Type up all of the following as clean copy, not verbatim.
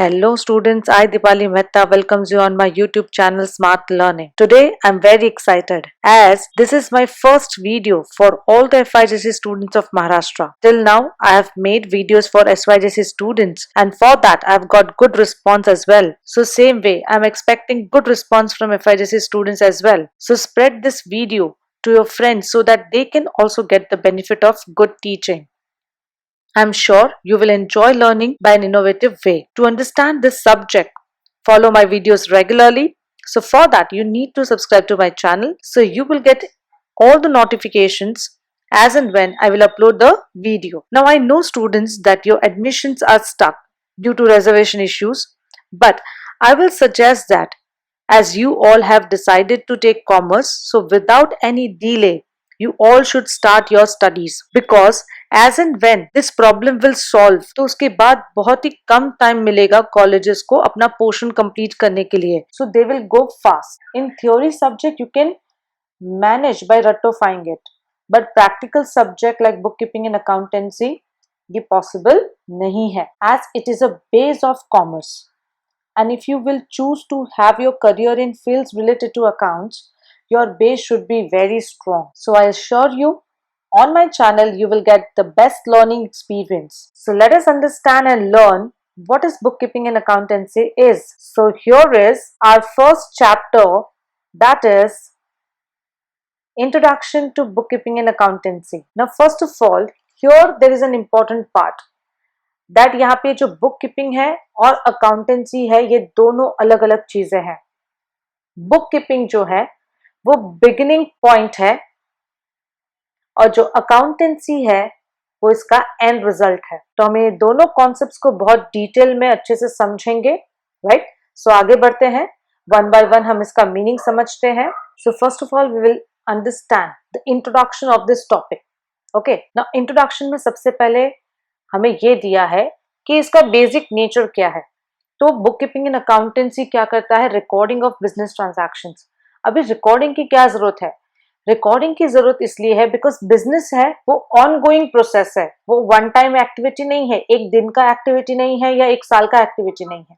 Hello students, I Dipali Mehta welcomes you on my YouTube channel Smart Learning. Today I'm very excited as this is my first video for all the FYGC students of Maharashtra. Till now I have made videos for SYGC students and for that I've got good response as well. So same way I'm expecting good response from FYGC students as well. So spread this video to your friends so that they can also get the benefit of good teaching. I'm sure you will enjoy learning by an innovative way. To understand this subject, follow my videos regularly. So for that, you need to subscribe to my channel so you will get all the notifications as and when I will upload the video. Now I know students that your admissions are stuck due to reservation issues, but I will suggest that as you all have decided to take commerce, so without any delay, you all should start your studies because as and when this problem will solve तो उसके बाद बहुत ही कम time मिलेगा colleges को अपना portion complete करने के लिए. So they will go fast. In theory subject you can manage by ratifying it, but practical subject like bookkeeping and accountancy ये possible नहीं है as it is a base of commerce. And if you will choose to have your career in fields related to accounts, your base should be very strong. So I assure you, on my channel, you will get the best learning experience. So let us understand and learn what is bookkeeping and accountancy is. So here is our first chapter, that is Introduction to Bookkeeping and Accountancy. Now first of all, here there is an important part. That यहाँ पे जो book keeping है और accountancy है ये दोनों अलग अलग चीजें हैं. बुक कीपिंग जो है वो बिगिनिंग पॉइंट है और जो अकाउंटेंसी है वो इसका एंड रिजल्ट है. तो हम ये दोनों कॉन्सेप्ट्स को बहुत डिटेल में अच्छे से समझेंगे, राइट. सो आगे बढ़ते हैं, वन बाय वन हम इसका मीनिंग समझते हैं. So first of all we will understand the introduction of this topic. Okay, now introduction में सबसे पहले हमें ये दिया है कि इसका बेसिक नेचर क्या है. तो बुक कीपिंग एंड अकाउंटेंसी क्या करता है, रिकॉर्डिंग ऑफ बिजनेस ट्रांजैक्शंस. अभी रिकॉर्डिंग की क्या जरूरत है, रिकॉर्डिंग की जरूरत इसलिए है बिकॉज बिजनेस है वो ऑन गोइंग प्रोसेस है, वो वन टाइम एक्टिविटी नहीं है, एक दिन का एक्टिविटी नहीं है या एक साल का एक्टिविटी नहीं है.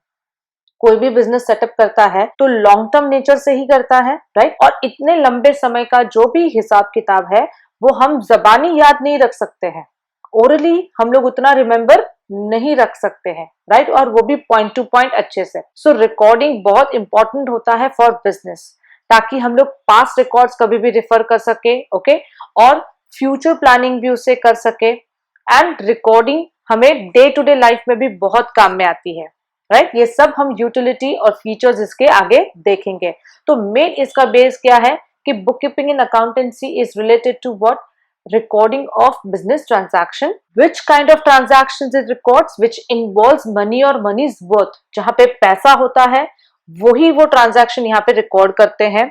कोई भी बिजनेस सेटअप करता है तो लॉन्ग टर्म नेचर से ही करता है, राइट. और इतने लंबे समय का जो भी हिसाब किताब है वो हम जबानी याद नहीं रख सकते हैं, ओरली हम लोग उतना रिमेंबर नहीं रख सकते हैं, राइट. और वो भी पॉइंट टू पॉइंट अच्छे से. सो रिकॉर्डिंग बहुत इंपॉर्टेंट होता है फॉर बिजनेस, ताकि हम लोग पास्ट रिकॉर्ड्स कभी भी रिफर कर सके, ओके, और फ्यूचर प्लानिंग भी उससे कर सके. एंड रिकॉर्डिंग हमें डे टू डे लाइफ में भी बहुत काम में आती है, राइट. ये सब हम यूटिलिटी और फीचर्स इसके आगे देखेंगे. तो मेन इसका बेस क्या है कि book keeping in accountancy is related to what, recording of business transaction. Which kind of transactions it records? Which involves money or money's worth. जहाँ पे पैसा होता है वही वो ट्रांजैक्शन यहाँ पे रिकॉर्ड करते हैं,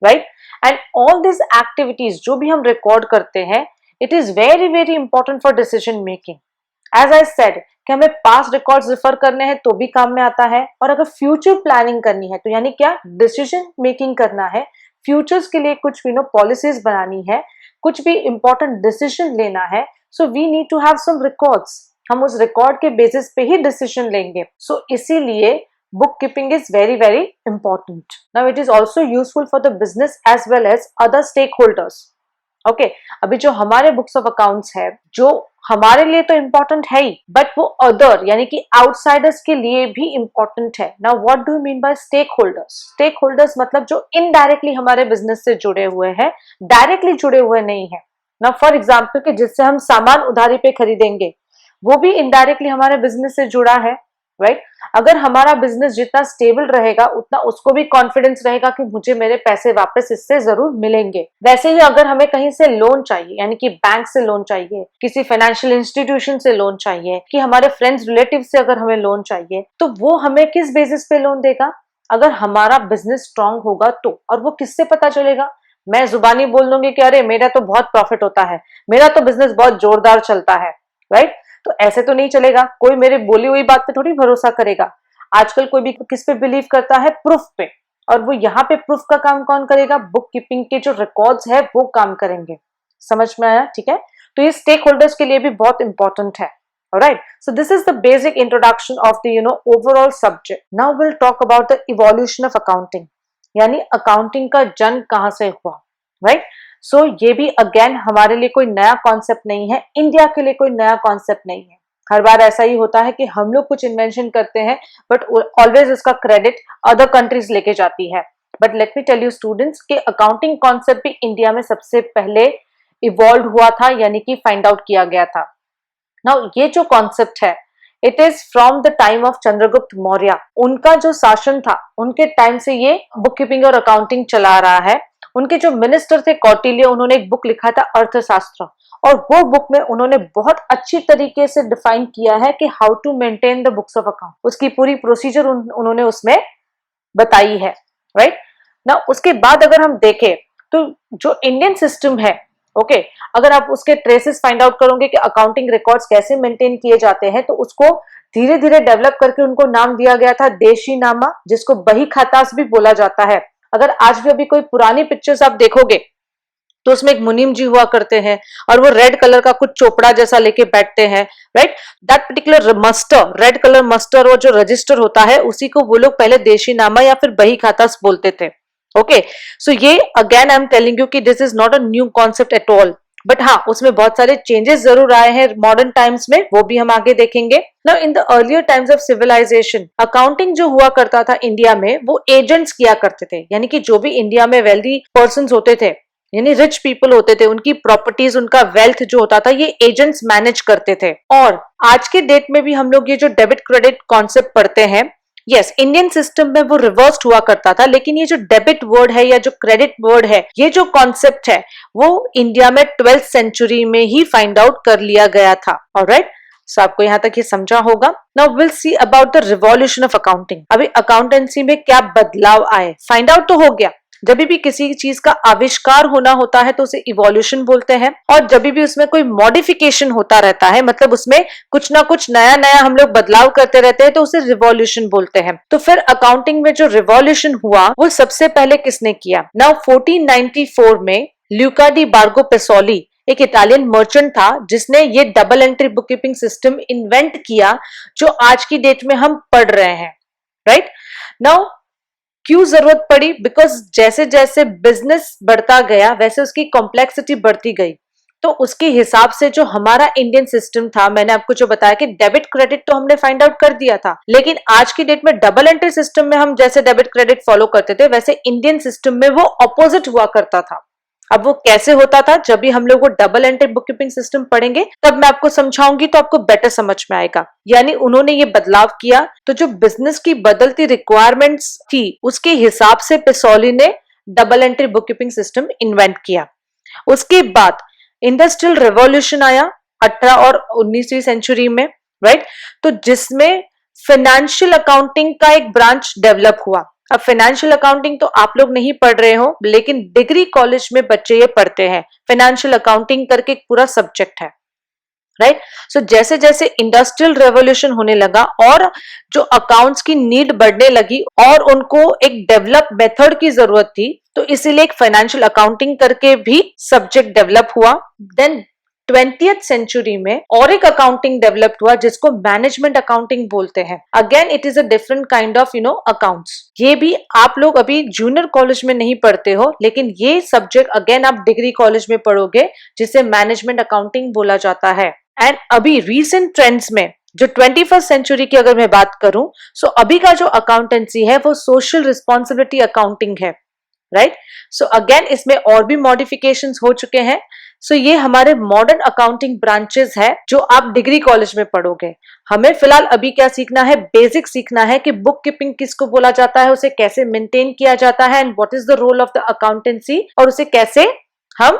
right. And all this activities जो भी हम रिकॉर्ड करते हैं it is very very important for decision making. As I said कि हमें पास्ट रिकॉर्ड्स रिफर करने हैं तो भी काम में आता है, और अगर फ्यूचर प्लानिंग करनी है तो यानी क्या डिसीजन मेकिंग करना है, फ्यूचर्स के लिए कुछ पॉलिसीज बनानी है, कुछ भी इंपॉर्टेंट डिसीजन लेना है, so we need to have some records. हम उस रिकॉर्ड के बेसिस पे ही डिसीजन लेंगे. सो इसीलिए book keeping is very very important. Now it is also useful for the business as well as other stake holders. Okay, अभी जो हमारे books of accounts है जो हमारे लिए तो इंपॉर्टेंट है ही, बट वो अदर यानी कि आउटसाइडर्स के लिए भी इंपॉर्टेंट है. Now what do you mean by stake holders? Stake holders मतलब जो इनडायरेक्टली हमारे बिजनेस से जुड़े हुए हैं, डायरेक्टली जुड़े हुए नहीं है. नाउ फॉर एग्जाम्पल कि जिससे हम सामान उधारी पे खरीदेंगे वो भी इनडायरेक्टली हमारे बिजनेस से जुड़ा है, राइट. अगर हमारा बिजनेस जितना स्टेबल रहेगा उतना उसको भी कॉन्फिडेंस रहेगा कि मुझे मेरे पैसे वापस इससे जरूर मिलेंगे. वैसे ही अगर हमें कहीं से लोन चाहिए यानी कि बैंक से लोन चाहिए, किसी फाइनेंशियल इंस्टीट्यूशन से लोन चाहिए, कि हमारे फ्रेंड्स रिलेटिव से अगर हमें लोन चाहिए, तो वो हमें किस बेसिस पे लोन देगा, अगर हमारा बिजनेस स्ट्रांग होगा तो. और वो किससे पता चलेगा? मैं जुबानी बोल दूंगी कि अरे मेरा तो बहुत प्रॉफिट होता है, मेरा तो बिजनेस बहुत जोरदार चलता है, राइट. तो ऐसे तो नहीं चलेगा, कोई मेरे बोली हुई बात पे थोड़ी भरोसा करेगा. आजकल कोई भी किस पे बिलीव करता है? प्रूफ पे. और वो यहाँ पे प्रूफ का काम कौन करेगा? बुक कीपिंग के जो रिकॉर्ड्स है वो काम करेंगे. समझ में आया? ठीक है. तो ये स्टेक होल्डर्स के लिए भी बहुत इंपॉर्टेंट है. Alright, so this is the basic introduction of the overall subject. Now we'll talk about the evolution of accounting. यानी accounting का जन्म कहाँ से हुआ, right? So ये भी again हमारे लिए कोई नया concept नहीं है, इंडिया के लिए कोई नया concept नहीं है. हर बार ऐसा ही होता है कि हम लोग कुछ इन्वेंशन करते हैं बट ऑलवेज इसका क्रेडिट अदर कंट्रीज लेके जाती है. But let me tell you students कि अकाउंटिंग कॉन्सेप्ट भी इंडिया में सबसे पहले इवॉल्व हुआ था, यानी कि फाइंड आउट किया गया था. नाउ ये जो कॉन्सेप्ट है it is from the time of Chandragupta Maurya. उनका जो शासन था उनके टाइम से ये बुक कीपिंग और अकाउंटिंग चला रहा है. उनके जो मिनिस्टर थे कौटिल्य, उन्होंने एक बुक लिखा था अर्थशास्त्र, और वो बुक में उन्होंने बहुत अच्छी तरीके से डिफाइन किया है कि how to maintain the books of account. उसकी पूरी प्रोसीजर उन्होंने उसमें बताई है, राइट ना. उसके बाद अगर हम देखें तो जो इंडियन सिस्टम है, ओके, अगर आप उसके ट्रेसेस फाइंड आउट करोगे कि अकाउंटिंग रिकॉर्ड्स कैसे मेंटेन किए जाते हैं, तो उसको धीरे धीरे डेवलप करके उनको नाम दिया गया था देशी नामा, जिसको बही खातास भी बोला जाता है. अगर आज भी अभी कोई पुरानी पिक्चर्स आप देखोगे तो उसमें एक मुनीम जी हुआ करते हैं और वो रेड कलर का कुछ चोपड़ा जैसा लेके बैठते हैं, right. That particular muster, red colour muster और जो रजिस्टर होता है उसी को वो लोग पहले देशी नामा या फिर बही खातास बोलते थे. ओके, सो ये again I am telling you कि this is not a new concept at all, but हाँ उसमें बहुत सारे चेंजेस जरूर आए हैं मॉडर्न टाइम्स में, वो भी हम आगे देखेंगे. Now in the earlier times of civilisation accounting जो हुआ करता था इंडिया में वो एजेंट्स किया करते थे. यानी कि जो भी इंडिया में वेल्दी पर्सन्स होते थे, यानी रिच पीपल होते थे, उनकी प्रॉपर्टीज, उनका वेल्थ जो होता था ये एजेंट्स मैनेज करते थे. और आज के डेट में भी हम लोग ये जो डेबिट क्रेडिट कॉन्सेप्ट पढ़ते हैं, यस इंडियन सिस्टम में वो रिवर्स्ड हुआ करता था, लेकिन ये जो डेबिट वर्ड है या जो क्रेडिट वर्ड है, ये जो कॉन्सेप्ट है वो इंडिया में 12th सेंचुरी में ही फाइंड आउट कर लिया गया था. ऑलराइट, सो आपको यहाँ तक ये समझा होगा. Now will see about the revolution of accounting. अभी अकाउंटेंसी में क्या बदलाव आए फाइंड आउट तो हो गया. जब भी किसी चीज का आविष्कार होना होता है तो उसे इवोल्यूशन बोलते हैं, और जब भी उसमें कोई मॉडिफिकेशन होता रहता है, मतलब उसमें कुछ ना कुछ नया नया हम लोग बदलाव करते रहते हैं, तो उसे रिवॉल्यूशन बोलते हैं. तो फिर अकाउंटिंग में जो रिवॉल्यूशन हुआ वो सबसे पहले किसने किया? नाउ 1494 में ल्यूका डी बार्गो पेसोली एक इटालियन मर्चेंट था जिसने ये double entry book keeping system invent किया जो आज की डेट में हम पढ़ रहे हैं, राइट. नाउ क्यों जरूरत पड़ी? बिकॉज जैसे जैसे बिजनेस बढ़ता गया वैसे उसकी कॉम्प्लेक्सिटी बढ़ती गई, तो उसके हिसाब से जो हमारा इंडियन सिस्टम था, मैंने आपको जो बताया कि डेबिट क्रेडिट तो हमने फाइंड आउट कर दिया था, लेकिन आज की डेट में डबल एंट्री सिस्टम में हम जैसे डेबिट क्रेडिट फॉलो करते थे वैसे इंडियन सिस्टम में वो ऑपोजिट हुआ करता था. अब वो कैसे होता था, जब भी हम लोग वो double entry book keeping system पढ़ेंगे तब मैं आपको समझाऊंगी, तो आपको बेटर समझ में आएगा. यानी उन्होंने ये बदलाव किया, तो जो बिजनेस की बदलती रिक्वायरमेंट्स थी उसके हिसाब से पेसोली ने double entry book keeping system invent किया. उसके बाद इंडस्ट्रियल रेवोल्यूशन आया 18 और 19वीं सेंचुरी में, राइट. तो जिसमें फाइनेंशियल अकाउंटिंग का एक ब्रांच डेवलप हुआ. अब फाइनेंशियल अकाउंटिंग तो आप लोग नहीं पढ़ रहे हो, लेकिन डिग्री कॉलेज में बच्चे ये पढ़ते हैं. फाइनेंशियल अकाउंटिंग करके एक पूरा सब्जेक्ट है, राइट. सो जैसे जैसे इंडस्ट्रियल रेवोल्यूशन होने लगा और जो अकाउंट्स की नीड बढ़ने लगी और उनको एक डेवलप मेथड की जरूरत थी, तो इसीलिए एक फाइनेंशियल अकाउंटिंग करके भी सब्जेक्ट डेवलप हुआ. देन 20th सेंचुरी में और एक अकाउंटिंग डेवलप हुआ जिसको मैनेजमेंट अकाउंटिंग बोलते हैं. Again it is a different kind of accounts. ये भी आप लोग अभी जूनियर कॉलेज में नहीं पढ़ते हो, लेकिन ये सब्जेक्ट अगेन आप डिग्री कॉलेज में पढ़ोगे जिसे मैनेजमेंट अकाउंटिंग बोला जाता है. एंड अभी रिसेंट ट्रेंड्स में जो 21st सेंचुरी की अगर मैं बात करूं, सो अभी का जो अकाउंटेंसी है वो सोशल रिस्पॉन्सिबिलिटी अकाउंटिंग है, राइट. सो अगेन इसमें और भी मॉडिफिकेशंस हो चुके हैं. सो ये हमारे मॉडर्न अकाउंटिंग ब्रांचेस है जो आप डिग्री कॉलेज में पढ़ोगे. हमें फिलहाल अभी क्या सीखना है? बेसिक सीखना है कि बुक कीपिंग किसको बोला जाता है, उसे कैसे मेंटेन किया जाता है, and what is the role of the accountancy, और उसे कैसे हम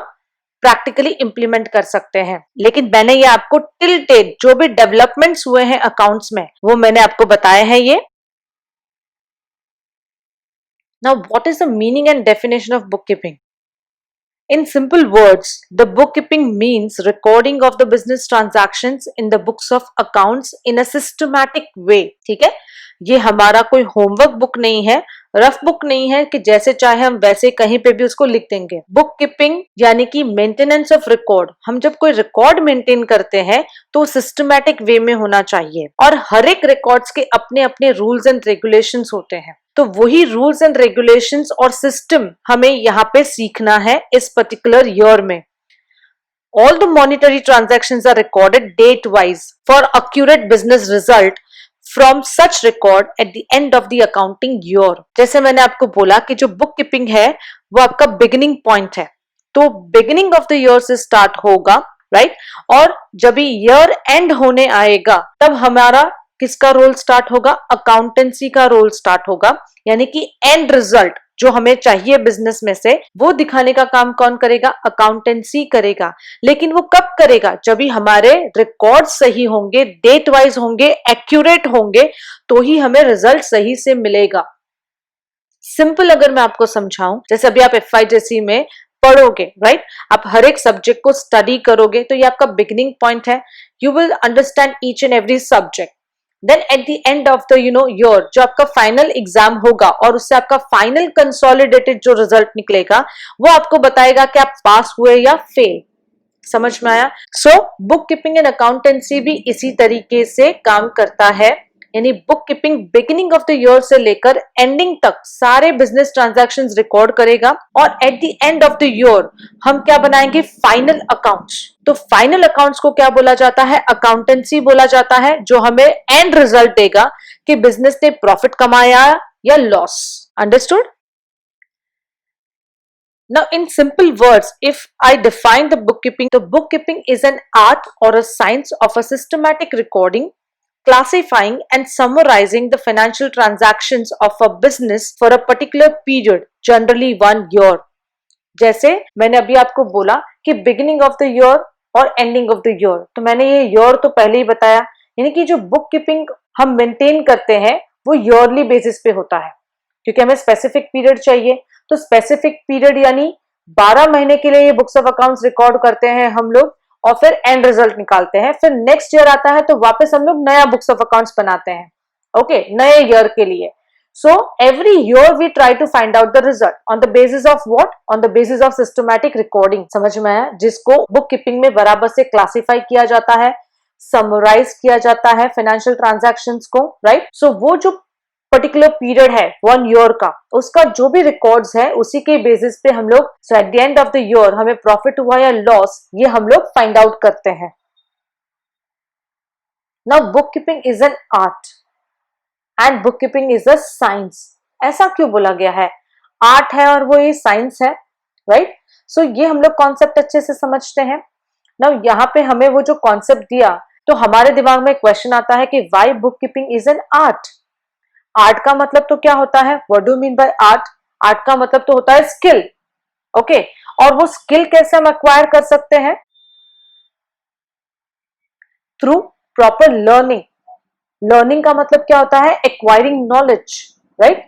प्रैक्टिकली इंप्लीमेंट कर सकते हैं. लेकिन मैंने ये आपको टिल डेट जो भी डेवलपमेंट्स हुए हैं अकाउंट्स में वो मैंने आपको बताए हैं. ये Now, what is the meaning and definition of bookkeeping? In simple words, the bookkeeping means recording of the business transactions in the books of accounts in a systematic way. ठीक है, ये हमारा कोई होमवर्क बुक नहीं है, rough book नहीं है कि जैसे चाहे हम वैसे कहीं पे भी उसको लिख देंगे। बुक कीपिंग यानी कि मेंटेनेंस ऑफ रिकॉर्ड। हम जब कोई रिकॉर्ड मेंटेन करते हैं तो सिस्टमैटिक वे में होना चाहिए और हर एक रिकॉर्ड्स के अपने अपने रूल्स एंड रेगुलेशंस होते हैं। तो वही रूल्स एंड रेगुलेशंस और सिस्टम हमें यहाँ पे सीखना है इस पर्टिकुलर ईयर में। All the monetary transactions are recorded date-wise for accurate business result from such record at the end of the accounting year. जैसे मैंने आपको बोला कि जो बुक कीपिंग है वो आपका बिगिनिंग पॉइंट है, तो बिगिनिंग ऑफ द ईयर से स्टार्ट होगा, राइट? और जब ईयर एंड होने आएगा तब हमारा किसका रोल स्टार्ट होगा? अकाउंटेंसी का रोल स्टार्ट होगा, यानी कि एंड रिजल्ट जो हमें चाहिए बिजनेस में से वो दिखाने का काम कौन करेगा? अकाउंटेंसी करेगा। लेकिन वो कब करेगा? जब भी हमारे रिकॉर्ड सही होंगे, डेट वाइज होंगे, एक्यूरेट होंगे, तो ही हमें रिजल्ट सही से मिलेगा। सिंपल अगर मैं आपको समझाऊं, जैसे अभी आप FIJC में पढ़ोगे, राइट? आप हर एक सब्जेक्ट को स्टडी करोगे तो ये आपका बिगिनिंग पॉइंट है। You will understand each and every subject. Then at the end of the year जो आपका फाइनल एग्जाम होगा और उससे आपका फाइनल कंसोलिडेटेड जो रिजल्ट निकलेगा वो आपको बताएगा कि आप पास हुए या फेल। समझ में आया? So book keeping and accountancy भी इसी तरीके से काम करता है, यानी book keeping beginning of the year से लेकर एंडिंग तक सारे बिजनेस ट्रांजैक्शंस रिकॉर्ड करेगा और eight the end of the year हम क्या बनाएंगे? Final accounts. तो फाइनल अकाउंट्स को क्या बोला जाता है? अकाउंटेंसी बोला जाता है, जो हमें एंड रिजल्ट देगा कि बिजनेस ने प्रॉफिट कमाया या loss. Understood? Now, in simple words, if I define the bookkeeping is an art or a science of a systematic recording, classifying and summarizing the financial transactions of a business for a particular period, generally 1 year. जैसे मैंने अभी आपको बोला कि beginning of the year और ending of the year, तो मैंने ये ईयर तो पहले ही बताया, यानी कि जो बुक कीपिंग हम मेंटेन करते हैं वो ईयरली बेसिस पे होता है, क्योंकि हमें स्पेसिफिक पीरियड चाहिए। तो स्पेसिफिक पीरियड यानी 12 महीने के लिए ये बुक्स ऑफ अकाउंट्स रिकॉर्ड करते हैं हम लोग और फिर एंड रिजल्ट निकालते हैं। फिर नेक्स्ट ईयर आता है तो वापस हम लोग नया बुक्स ऑफ अकाउंट्स बनाते हैं, ओके, नए ईयर के लिए। So every year we try to find out the result on the basis of what? On the basis of systematic recording. समझ में आया? जिसको बुक कीपिंग में बराबर से क्लासिफाई किया जाता है, समराइज किया जाता है फाइनेंशियल ट्रांजैक्शंस को, राइट? सो वो जो पर्टिकुलर पीरियड है 1 ईयर का, उसका जो भी रिकॉर्ड्स है उसी के बेसिस पे हम लोग so at the end of the year हमें प्रॉफिट हुआ या लॉस ये हम लोग फाइंड आउट करते हैं। Now book keeping is an art and book keeping is a science. ऐसा क्यों बोला गया है? आर्ट है और वो ये साइंस है, राइट? सो ये हम लोग कॉन्सेप्ट अच्छे से समझते हैं। नाउ यहाँ पे हमें वो जो कॉन्सेप्ट दिया तो हमारे दिमाग में क्वेश्चन आता है कि why book keeping is an art? Art का मतलब तो क्या होता है? What do mean by art? Art का मतलब तो होता है स्किल, ओके? और वो स्किल कैसे हम एक्वायर कर सकते हैं? Through proper learning. लर्निंग का मतलब क्या होता है? Acquiring knowledge, right?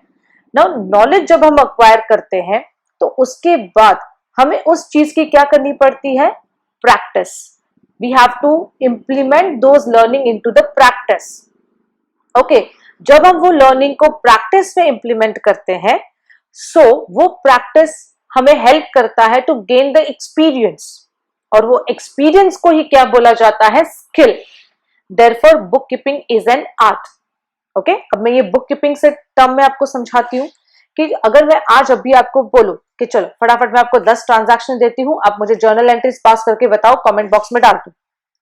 Now knowledge जब हम एक्वायर करते हैं तो उसके बाद हमें उस चीज की क्या करनी पड़ती है? Practice. We have to implement those learning into the practice, okay? जब हम वो लर्निंग को प्रैक्टिस में इंप्लीमेंट करते हैं सो वो प्रैक्टिस हमें हेल्प करता है टू गेन द एक्सपीरियंस, और वो एक्सपीरियंस को ही क्या बोला जाता है? Skill. Therefore book keeping is an art, okay? अब मैं ये बुक कीपिंग से टर्म में आपको समझाती हूँ कि अगर मैं आज अभी आपको बोलूं कि चलो फटाफट मैं आपको 10 ट्रांजैक्शन देती हूँ, आप मुझे जर्नल एंट्रीज पास करके बताओ, कमेंट बॉक्स में डाल दो,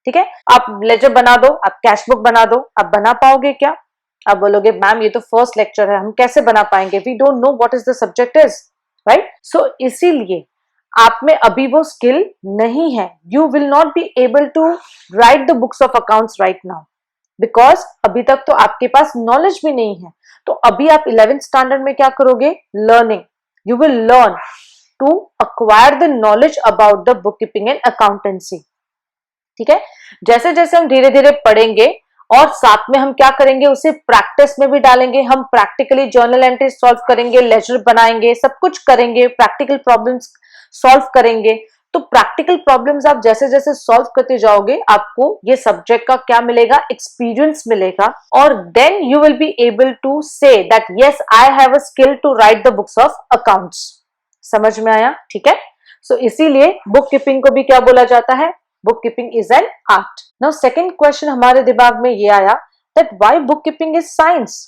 ठीक है? आप लेजर बना दो, आप कैश बुक बना दो, आप बना पाओगे क्या? आप बोलोगे मैम ये तो फर्स्ट लेक्चर है, हम कैसे बना पाएंगे? We don't know what is the subject is, right? So इसीलिए आप में अभी वो स्किल नहीं है। You will not be able to write the books of accounts right now because अभी तक तो आपके पास नॉलेज भी नहीं है। तो अभी आप 11th स्टैंडर्ड में क्या करोगे? Learning. You will learn to acquire the knowledge about the book keeping and accountancy, ठीक है? जैसे जैसे हम धीरे धीरे पढ़ेंगे और साथ में हम क्या करेंगे? उसे प्रैक्टिस में भी डालेंगे। हम प्रैक्टिकली जर्नल एंट्री सॉल्व करेंगे, लेजर बनाएंगे, सब कुछ करेंगे, प्रैक्टिकल प्रॉब्लम्स सॉल्व करेंगे, तो प्रैक्टिकल प्रॉब्लम्स आप जैसे जैसे सॉल्व करते जाओगे आपको ये सब्जेक्ट का क्या मिलेगा, एक्सपीरियंस मिलेगा, और then you will be able to say that yes I have a skill to write the books of accounts. समझ में आया? ठीक है। सो इसीलिए बुक कीपिंग को भी क्या बोला जाता है, book keeping is an art. Now second question हमारे दिमाग में ये आया that why book keeping is science.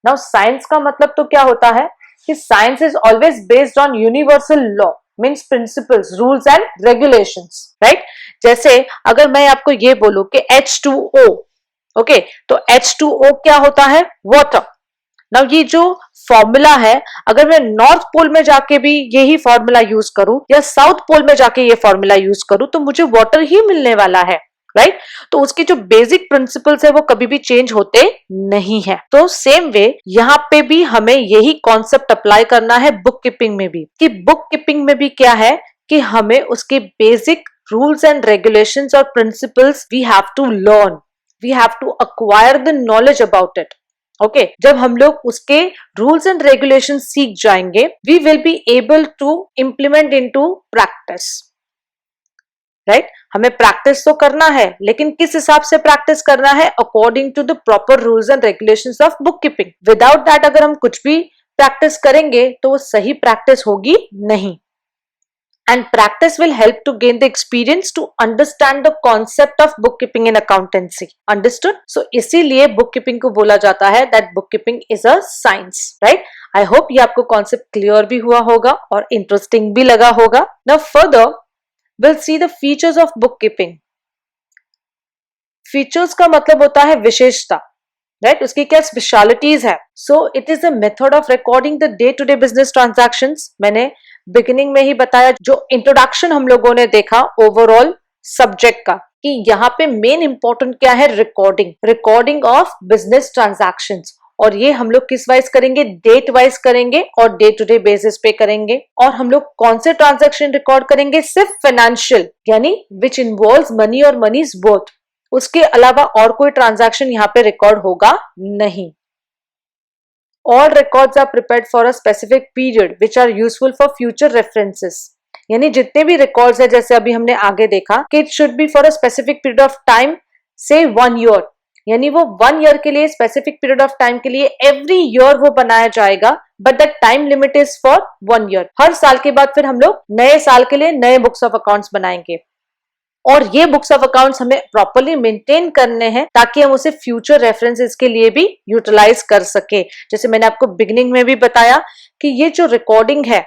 Now science का मतलब तो क्या होता है कि science is always based on universal law, means principles, rules and regulations, right. जैसे अगर मैं आपको ये बोलूं कि H2O, ओके, तो H2O क्या होता है, वाटर। नाउ ये जो फॉर्मूला है, अगर मैं नॉर्थ पोल में जाके भी यही फॉर्मूला यूज करूं या साउथ पोल में जाके ये फॉर्मूला यूज करूं तो मुझे वाटर ही मिलने वाला है, राइट। तो उसकी जो बेसिक प्रिंसिपल्स है वो कभी भी चेंज होते नहीं है। तो सेम वे यहाँ पे भी हमें यही कॉन्सेप्ट अप्लाई करना है बुक कीपिंग में भी, कि बुक कीपिंग में भी क्या है कि हमें उसके बेसिक रूल्स एंड रेगुलेशंस और principles we have to learn, we have to acquire the knowledge about it. Okay, जब हम लोग उसके रूल्स एंड रेगुलेशन सीख जाएंगे we will be able to implement into practice, right. हमें प्रैक्टिस तो करना है, लेकिन किस हिसाब से प्रैक्टिस करना है, according to the proper rules and regulations of book keeping. Without that अगर हम कुछ भी प्रैक्टिस करेंगे तो वो सही प्रैक्टिस होगी नहीं। And practice will help to gain the experience to understand the concept of bookkeeping in accountancy. Understood? So इसीलिए bookkeeping को बोला जाता है that bookkeeping is a science, right? I hope ये आपको concept clear भी हुआ होगा और interesting भी लगा होगा. Now further, we'll see the features of bookkeeping. Features का मतलब होता है विशेषता, right? उसकी क्या स्पेशलिटीज है? So it is a method of recording the day-to-day business transactions. मैंने बिगिनिंग में ही बताया, जो इंट्रोडक्शन हम लोगों ने देखा ओवरऑल सब्जेक्ट का, कि यहाँ पे मेन इंपॉर्टेंट क्या है, रिकॉर्डिंग ऑफ बिजनेस ट्रांजैक्शंस। और ये हम लोग किस वाइज करेंगे, डेट वाइज करेंगे और डे टू डे बेसिस पे करेंगे। और हम लोग कौन से ट्रांजैक्शन रिकॉर्ड करेंगे, सिर्फ फाइनेंशियल, यानी विच इन्वॉल्व्स मनी और मनीज बोथ। उसके अलावा और कोई ट्रांजैक्शन यहाँ पे रिकॉर्ड होगा नहीं। All records are prepared for a specific period which are useful for future references. यानी जितने भी रिकॉर्ड्स है, जैसे अभी हमने आगे देखा कि it should be for a specific period of time, से 1 ईयर, यानी वो 1 ईयर के लिए, स्पेसिफिक पीरियड ऑफ टाइम के लिए एवरी ईयर वो बनाया जाएगा, but the time limit is for 1 year. हर साल के बाद फिर हम लोग नए साल के लिए नए बुक्स ऑफ अकाउंट्स बनाएंगे, और ये बुक्स ऑफ अकाउंट्स हमें प्रॉपर्ली मेंटेन करने हैं ताकि हम उसे फ्यूचर रेफरेंसेस के लिए भी यूटिलाइज कर सके। जैसे मैंने आपको बिगिनिंग में भी बताया कि ये जो रिकॉर्डिंग है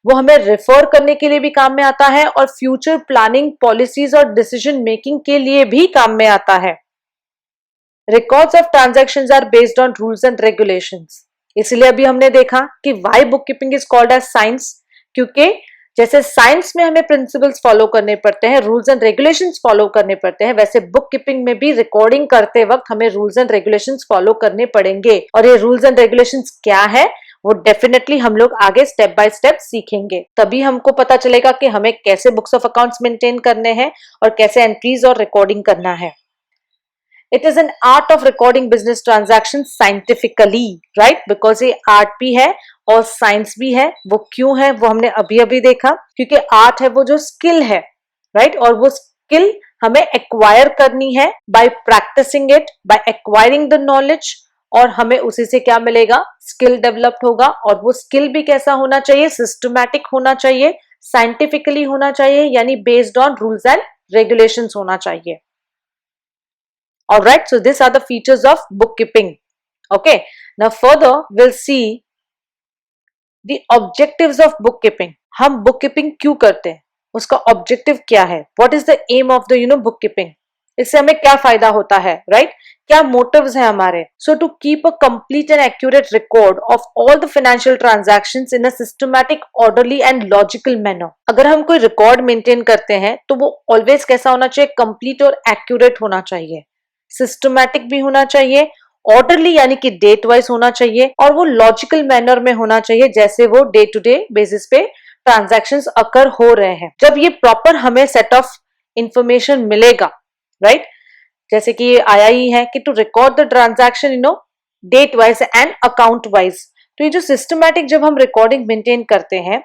वो हमें रेफर करने के लिए भी काम में आता है और फ्यूचर प्लानिंग, पॉलिसीज और डिसीजन मेकिंग के लिए भी काम में आता है। Records of transactions are based on rules and regulations. इसलिए अभी हमने देखा कि why book keeping is called as science, क्योंकि जैसे साइंस में हमें प्रिंसिपल्स फॉलो करने पड़ते हैं, रूल्स एंड रेगुलेशंस फॉलो करने पड़ते हैं, वैसे बुक कीपिंग में भी रिकॉर्डिंग करते वक्त हमें रूल्स एंड रेगुलेशंस फॉलो करने पड़ेंगे। और ये रूल्स एंड रेगुलेशंस क्या है वो डेफिनेटली हम लोग आगे स्टेप बाय स्टेप सीखेंगे, तभी हमको पता चलेगा कि हमें कैसे बुक्स ऑफ अकाउंट्स मेंटेन करने हैं और कैसे एंट्रीज और रिकॉर्डिंग करना है। It is an art of recording business transaction scientifically, right, because ये आर्ट भी है और साइंस भी है। वो क्यों है वो हमने अभी अभी देखा, क्योंकि आर्ट है वो जो स्किल है, राइट, और वो स्किल हमें एक्वायर करनी है by practising it, by acquiring the knowledge, और हमें उसी से क्या मिलेगा, स्किल डेवलप्ड होगा। और वो स्किल भी कैसा होना चाहिए, सिस्टमैटिक होना चाहिए, साइंटिफिकली होना चाहिए, यानी based on rules and regulations होना चाहिए। Alright, so these are the features of bookkeeping. Okay, now further we'll see the objectives of bookkeeping. हम bookkeeping क्यों करते हैं, उसका objective क्या है, what is the aim of the bookkeeping, इससे हमें क्या फायदा होता है, right? क्या motives हैं हमारे? So to keep a complete and accurate record of all the financial transactions in a systematic, orderly and logical manner. अगर हम कोई record maintain करते हैं तो वो always कैसा होना चाहिए, complete और accurate होना चाहिए, सिस्टमैटिक भी होना चाहिए, ऑर्डरली यानी कि डेट वाइज होना चाहिए, और वो लॉजिकल मैनर में होना चाहिए, जैसे वो डे टू डे बेसिस पे ट्रांजैक्शंस अकर हो रहे हैं। जब ये प्रॉपर हमें सेट ऑफ इंफॉर्मेशन मिलेगा, राइट, जैसे कि आया ही है कि to record the transaction date wise and account wise. तो ये जो सिस्टमैटिक जब हम रिकॉर्डिंग मेंटेन करते हैं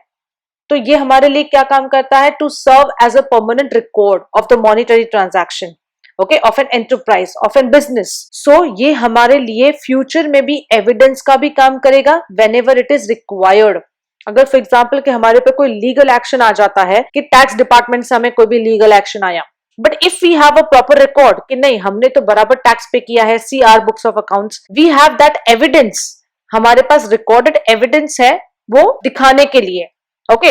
तो ये हमारे लिए क्या काम करता है? To serve as a permanent record of the monetary transaction, okay, of an enterprise, of an business. So ये हमारे लिए फ्यूचर में भी एविडेंस का भी काम करेगा when ever it is required. अगर फॉर एग्जाम्पल कि हमारे पे कोई लीगल एक्शन आ जाता है कि टैक्स डिपार्टमेंट से हमें कोई भी लीगल एक्शन आया, but if we have a proper record कि नहीं हमने तो बराबर टैक्स पे किया है, see our books of accounts, we have that evidence, हमारे पास रिकॉर्डेड एविडेंस है वो दिखाने के लिए, okay.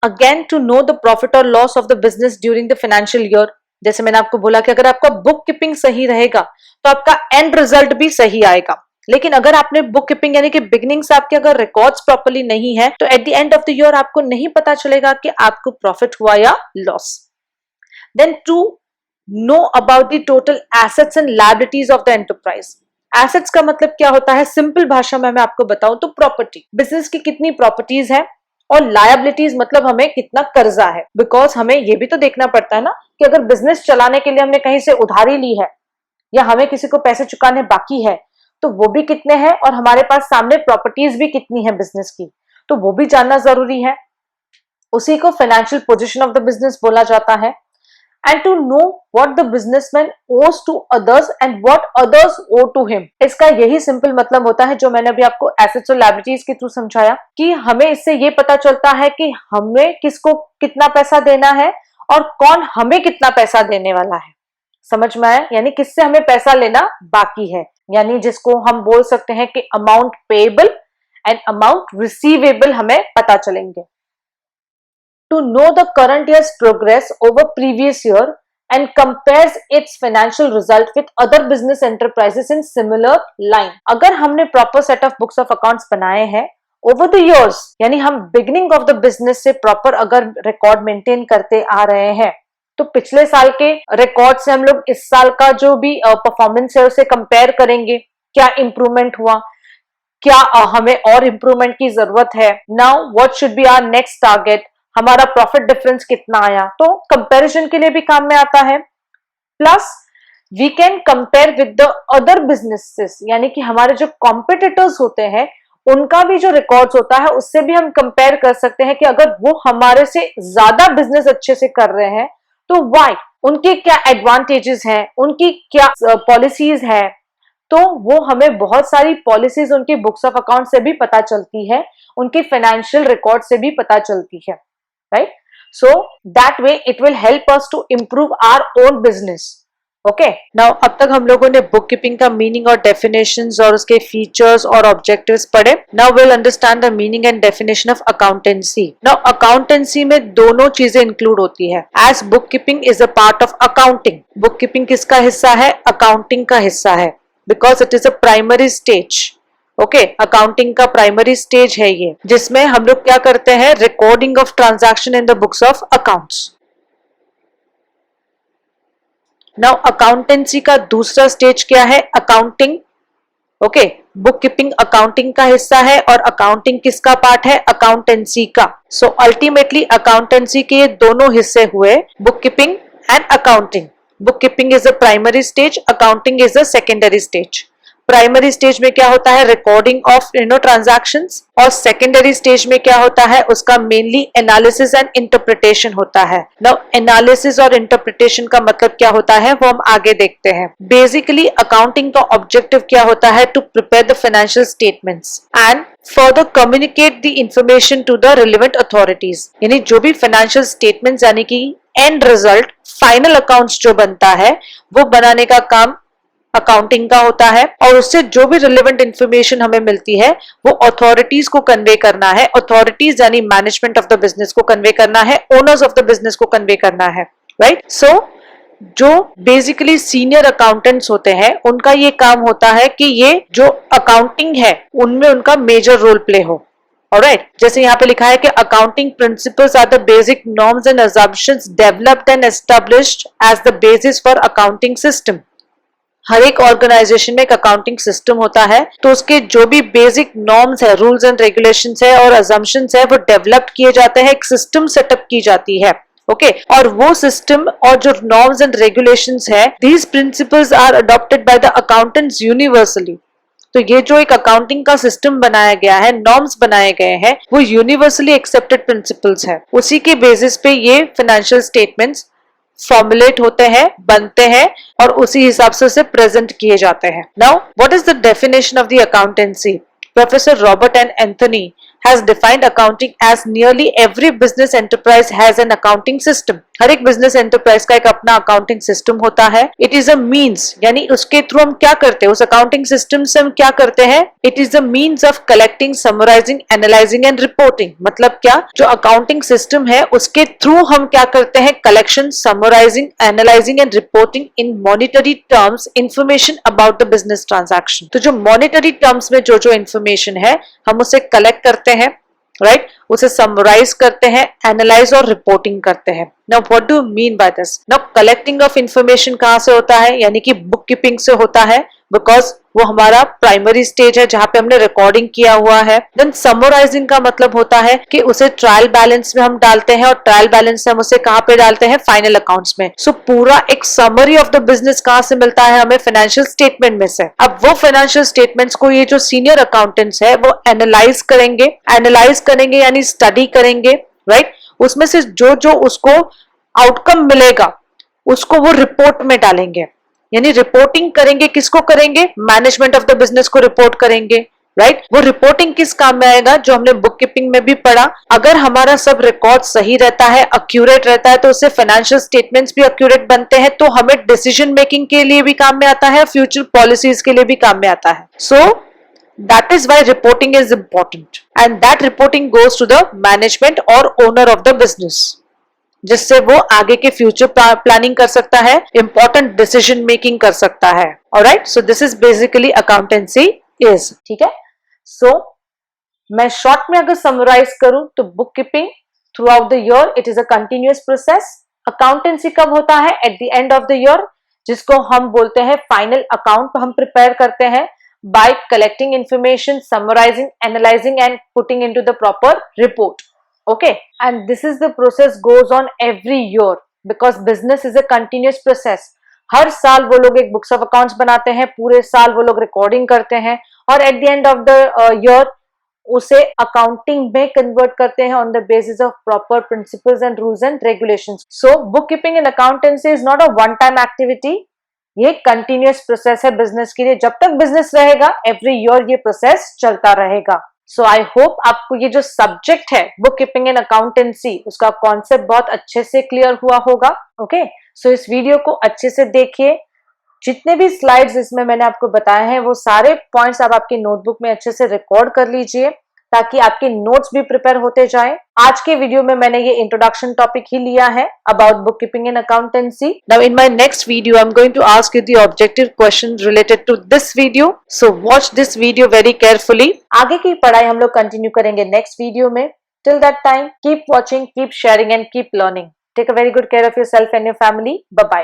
Again to know the profit और loss of the business during the financial year, जैसे मैंने आपको बोला कि अगर आपका बुक कीपिंग सही रहेगा तो आपका एंड रिजल्ट भी सही आएगा। लेकिन अगर आपने बुक कीपिंग यानी कि बिगिनिंग से आपके अगर रिकॉर्ड्स प्रॉपर्ली नहीं है तो at the end of the year आपको नहीं पता चलेगा कि आपको प्रॉफिट हुआ या loss. Then to know about the total assets and liabilities of the enterprise. Assets का मतलब क्या होता है? सिंपल भाषा में मैं आपको बताऊं तो प्रॉपर्टी, बिजनेस की कितनी प्रॉपर्टीज है, और लायबिलिटीज मतलब हमें कितना कर्जा है। बिकॉज हमें ये भी तो देखना पड़ता है ना कि अगर बिजनेस चलाने के लिए हमने कहीं से उधारी ली है या हमें किसी को पैसे चुकाने बाकी है तो वो भी कितने हैं, और हमारे पास सामने प्रॉपर्टीज भी कितनी है बिजनेस की, तो वो भी जानना जरूरी है। उसी को financial position of the business बोला जाता है। And to know what the businessman owes to others and what others owe to him. इसका यही सिंपल मतलब होता है जो मैंने अभी आपको एसेट्स और लायबिलिटीज के थ्रू समझाया कि हमें इससे ये पता चलता है कि हमें किसको कितना पैसा देना है और कौन हमें कितना पैसा देने वाला है। समझ में आया? यानी किससे हमें पैसा लेना बाकी है, यानी जिसको हम बोल सकते हैं कि amount payable and amount receivable हमें पता चलेंगे। To know the current year's progress over previous year and compares its financial result with other business enterprises in similar line। अगर हमने proper set of books of accounts बनाए हैं over the years, यानी हम beginning of the business से proper अगर record maintain करते आ रहे हैं तो पिछले साल के रिकॉर्ड से हम लोग इस साल का जो भी परफॉर्मेंस है उसे कंपेयर करेंगे, क्या इंप्रूवमेंट हुआ, क्या हमें और इंप्रूवमेंट की जरूरत है। Now what should be our next target, हमारा प्रॉफिट डिफरेंस कितना आया, तो कंपैरिजन के लिए भी काम में आता है। Plus we can compare with the other businesses, यानी कि हमारे जो कॉम्पिटिटर्स होते हैं उनका भी जो रिकॉर्ड्स होता है उससे भी हम कंपेयर कर सकते हैं कि अगर वो हमारे से ज्यादा बिजनेस अच्छे से कर रहे हैं तो व्हाई, उनके क्या एडवांटेजेस हैं, उनकी क्या पॉलिसीज है, तो वो हमें बहुत सारी पॉलिसीज उनकी बुक्स ऑफ अकाउंट से भी पता चलती है, उनकी फाइनेंशियल रिकॉर्ड से भी पता चलती है, right. So that way it will help us to improve our own business. Okay, now अब तक हम लोगों ने बुक कीपिंग का मीनिंग और डेफिनेशंस और उसके फीचर्स और ऑब्जेक्टिव्स पढ़े। Now will understand the meaning and definition of accountancy. Now accountancy में दोनों चीजें इंक्लूड होती है, as book keeping is a part of accounting. Book keeping किसका हिस्सा है? अकाउंटिंग का हिस्सा है, because it is a primary stage. Okay, accounting का प्राइमरी स्टेज है ये, जिसमें हम लोग क्या करते हैं? Recording of transaction in the books of accounts. Now accountancy का दूसरा स्टेज क्या है? Accounting. Okay, book keeping accounting का हिस्सा है और अकाउंटिंग किसका पार्ट है? अकाउंटेंसी का। सो अल्टीमेटली अकाउंटेंसी के ये दोनों हिस्से हुए, book keeping and accounting. Book keeping is a primary stage, accounting is a secondary stage. Primary stage में क्या होता है? रिकॉर्डिंग ऑफ ट्रांजैक्शंस, और सेकेंडरी स्टेज में क्या होता है? उसका मेनली एनालिसिस एंड इंटरप्रिटेशन होता है। नाउ एनालिसिस और इंटरप्रिटेशन का मतलब क्या होता है वो हम आगे देखते हैं। बेसिकली अकाउंटिंग का ऑब्जेक्टिव क्या होता है? To prepare the financial statements and further communicate the information to the relevant authorities. यानी जो भी फाइनेंशियल स्टेटमेंट्स यानी कि एंड रिजल्ट फाइनल अकाउंट्स जो बनता है वो बनाने का काम अकाउंटिंग का होता है, और उससे जो भी रिलेवेंट इंफॉर्मेशन हमें मिलती है वो अथॉरिटीज को कन्वे करना है। अथॉरिटीज यानी मैनेजमेंट ऑफ द बिजनेस को कन्वे करना है, ओनर्स ऑफ द बिजनेस को कन्वे करना है, राइट। सो जो बेसिकली सीनियर अकाउंटेंट्स होते हैं उनका ये काम होता है कि ये जो अकाउंटिंग है उनमें उनका मेजर रोल प्ले हो। ऑलराइट, जैसे यहाँ पे लिखा है कि accounting principles are the basic norms and assumptions developed and established as the basis for accounting system. हर एक ऑर्गेनाइजेशन में एक अकाउंटिंग सिस्टम होता है, तो उसके जो भी बेसिक नॉर्म्स है, रूल्स एंड रेगुलेशंस है और अजम्पशंस है वो डेवलप किए जाते हैं, एक सिस्टम सेटअप की जाती है। ओके, और वो सिस्टम और जो नॉर्म्स एंड रेगुलेशंस है, these principles are adopted by the accountants universally. तो ये जो एक अकाउंटिंग का सिस्टम बनाया गया है, नॉर्म्स बनाए गए हैं, वो यूनिवर्सली एक्सेप्टेड प्रिंसिपल्स है। उसी के बेसिस पे ये फाइनेंशियल स्टेटमेंट्स फॉर्मुलेट होते हैं, बनते हैं और उसी हिसाब से उसे प्रेजेंट किए जाते हैं। Now what is the definition of the accountancy? Professor Robert and Anthony has defined accounting as nearly every business enterprise has an accounting system. हर एक बिजनेस एंटरप्राइज का एक अपना अकाउंटिंग सिस्टम होता है। इट इज अ मीन्स, यानी उसके through हम क्या करते हैं, उस अकाउंटिंग सिस्टम से हम क्या करते हैं? It is a means of collecting, summarising, analysing and reporting. मतलब क्या, जो अकाउंटिंग सिस्टम है उसके थ्रू हम क्या करते हैं? Collection, summarising, analysing and reporting in monetary terms information about the business transaction. तो जो मॉनिटरी टर्म्स में जो जो इंफॉर्मेशन है हम उसे कलेक्ट करते हैं, राइट, उसे समराइज करते हैं, एनालाइज और रिपोर्टिंग करते हैं। Now what do mean by this? Now collecting of information कहां से होता है? यानी कि बुक कीपिंग से होता है, बिकॉज वो हमारा प्राइमरी स्टेज है जहां पे हमने रिकॉर्डिंग किया हुआ है। देन समराइजिंग का मतलब होता है कि उसे ट्रायल बैलेंस में हम डालते हैं और ट्रायल बैलेंस से हम उसे कहां पे डालते हैं? फाइनल अकाउंट्स में। सो पूरा एक समरी ऑफ द बिजनेस कहां से मिलता है हमें? फाइनेंशियल स्टेटमेंट में से। अब वो फाइनेंशियल स्टेटमेंट्स को ये जो सीनियर अकाउंटेंट्स है वो एनालाइज करेंगे यानी स्टडी करेंगे, राइट। उसमें से जो जो उसको आउटकम मिलेगा उसको वो रिपोर्ट में डालेंगे, यानी रिपोर्टिंग करेंगे। किसको करेंगे? मैनेजमेंट ऑफ द बिजनेस को रिपोर्ट करेंगे, राइट। वो रिपोर्टिंग किस काम में आएगा? जो हमने बुक कीपिंग में भी पढ़ा, अगर हमारा सब रिकॉर्ड सही रहता है, एक्यूरेट रहता है, तो उससे फाइनेंशियल स्टेटमेंट्स भी एक्यूरेट बनते हैं, तो हमें डिसीजन मेकिंग के लिए भी काम में आता है, फ्यूचर पॉलिसीज के लिए भी काम में आता है। सो that is why reporting is important and that reporting goes to the management or owner of the business, जिससे वो आगे के फ्यूचर प्लानिंग कर सकता है, इंपॉर्टेंट डिसीजन मेकिंग कर सकता है। Alright, so this is basically accountancy is. ठीक है, सो मैं शॉर्ट में अगर समराइज करूं तो book keeping through out the year it is a continuous process. Accountancy कब होता है? Eight the end of the year, जिसको हम बोलते हैं फाइनल अकाउंट हम प्रिपेयर करते हैं by collecting information, summarizing, analyzing and putting into the proper report. Okay, and this is the process goes on every year because business is a continuous process. हर साल वो लोग एक बुक्स ऑफ अकाउंट्स बनाते हैं, पूरे साल वो लोग रिकॉर्डिंग करते हैं और eight the end of the year उसे अकाउंटिंग में कन्वर्ट करते हैं on the basis of proper principles and rules and regulations. So book keeping in accountancy is not a one time activity, ये कंटिन्यूअस प्रोसेस है business के लिए। जब तक बिजनेस रहेगा एवरी ईयर ये प्रोसेस चलता रहेगा। सो आई होप आपको ये जो सब्जेक्ट है बुक कीपिंग इन अकाउंटेंसी उसका कॉन्सेप्ट बहुत अच्छे से क्लियर हुआ होगा। ओके, सो इस वीडियो को अच्छे से देखिए, जितने भी स्लाइड्स इसमें मैंने आपको बताए हैं वो सारे पॉइंट्स आप आपकी नोटबुक में अच्छे से रिकॉर्ड कर लीजिए ताकि आपके नोट्स भी प्रिपेयर होते जाएं। आज के वीडियो में मैंने ये इंट्रोडक्शन टॉपिक ही लिया है about book keeping in accountancy. Now in my next video I am going to ask you the objective questions related to this video, so watch this video very carefully. आगे की पढ़ाई हम लोग continue करेंगे next video में। Till that time keep watching, keep sharing and keep learning. Take a very good care of yourself and your family. Bye bye.